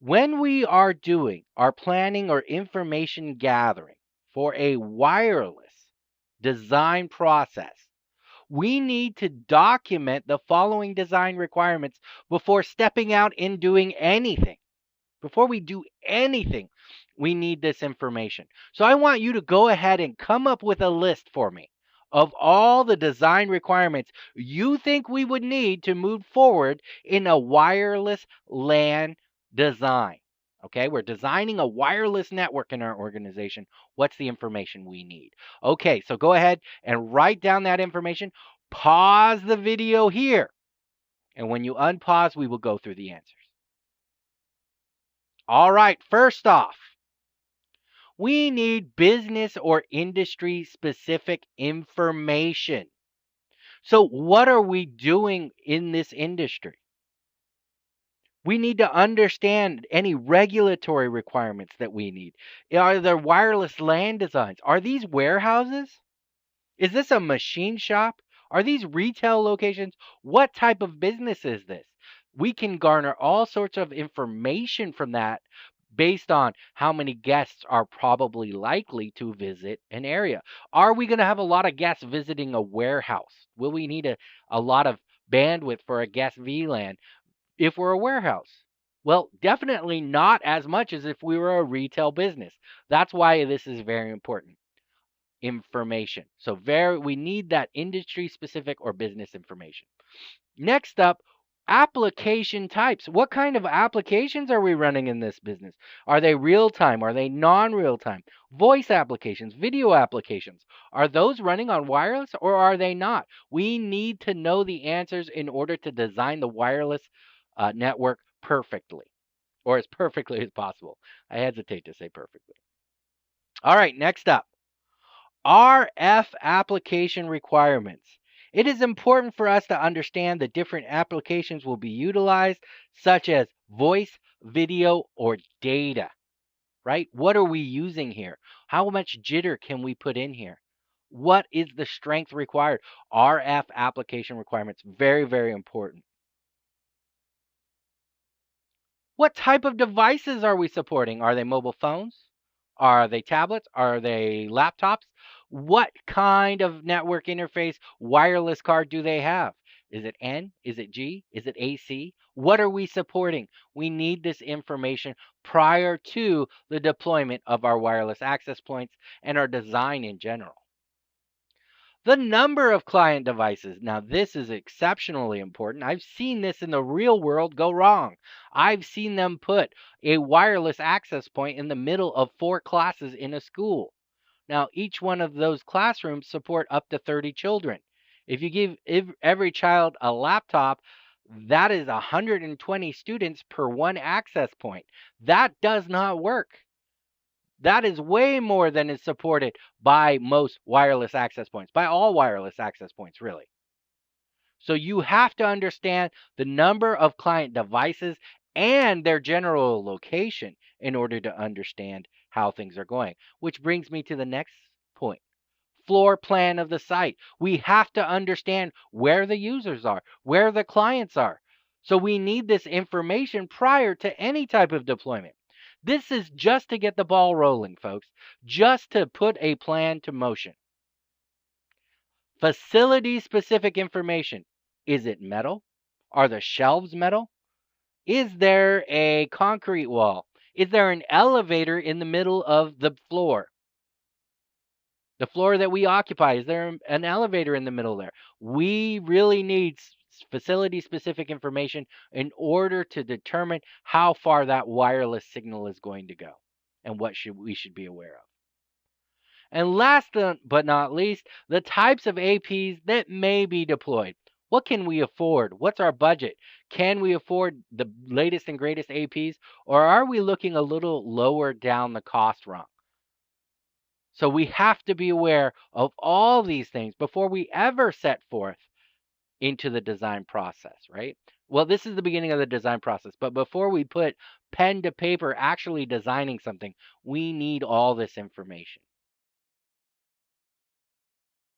When we are doing our planning or information gathering for a wireless design process, we need to document the following design requirements before stepping out and doing anything. Before we do anything, we need this information. So I want you to go ahead and come up with a list for me of all the design requirements you think we would need to move forward in a wireless LAN design. Okay, we're designing a wireless network in our organization. What's the information we need? Okay, so go ahead and write down that information. Pause the video here. And when you unpause, we will go through the answers. All right, first off, we need business or industry specific information. So, what are we doing in this industry? We need to understand any regulatory requirements that we need. Are there wireless LAN designs? Are these warehouses? Is this a machine shop? Are these retail locations? What type of business is this? We can garner all sorts of information from that based on how many guests are probably likely to visit an area. Are we going to have a lot of guests visiting a warehouse? Will we need a lot of bandwidth for a guest VLAN if we're a warehouse? Well, definitely not as much as if we were a retail business. That's why this is very important information. So we need that industry specific or business information. Next up, application types. What kind of applications are we running in this business? Are they real time? Are they non-real time? Voice applications, video applications. Are those running on wireless or are they not? We need to know the answers in order to design the wireless network perfectly, or as perfectly as possible. I hesitate to say perfectly. All right, next up, RF application requirements. It is important for us to understand the different applications will be utilized, such as voice, video, or data, right? What are we using here? How much jitter can we put in here? What is the strength required? RF application requirements, very, very important. What type of devices are we supporting? Are they mobile phones? Are they tablets? Are they laptops? What kind of network interface wireless card do they have? Is it N? Is it G? Is it AC? What are we supporting? We need this information prior to the deployment of our wireless access points and our design in general. The number of client devices. Now, this is exceptionally important. I've seen this in the real world go wrong. I've seen them put a wireless access point in the middle of 4 classes in a school. Now, each one of those classrooms support up to 30 children. If you give every child a laptop, that is 120 students per one access point. That does not work. That is way more than is supported by most wireless access points, by all wireless access points, really. So you have to understand the number of client devices and their general location in order to understand how things are going. Which brings me to the next point. Floor plan of the site. We have to understand where the users are, where the clients are. So we need this information prior to any type of deployment. This is just to get the ball rolling, folks, just to put a plan to motion. Facility specific information. Is it metal? Are the shelves metal? Is there a concrete wall? Is there an elevator in the middle of the floor? The floor that we occupy, is there an elevator in the middle there? We really need facility specific information in order to determine how far that wireless signal is going to go and what we should be aware of. And last but not least, the types of APs that may be deployed. What can we afford? What's our budget? Can we afford the latest and greatest APs, or are we looking a little lower down the cost rung? So we have to be aware of all these things before we ever set forth into the design process, right? Well, this is the beginning of the design process, but before we put pen to paper actually designing something, we need all this information.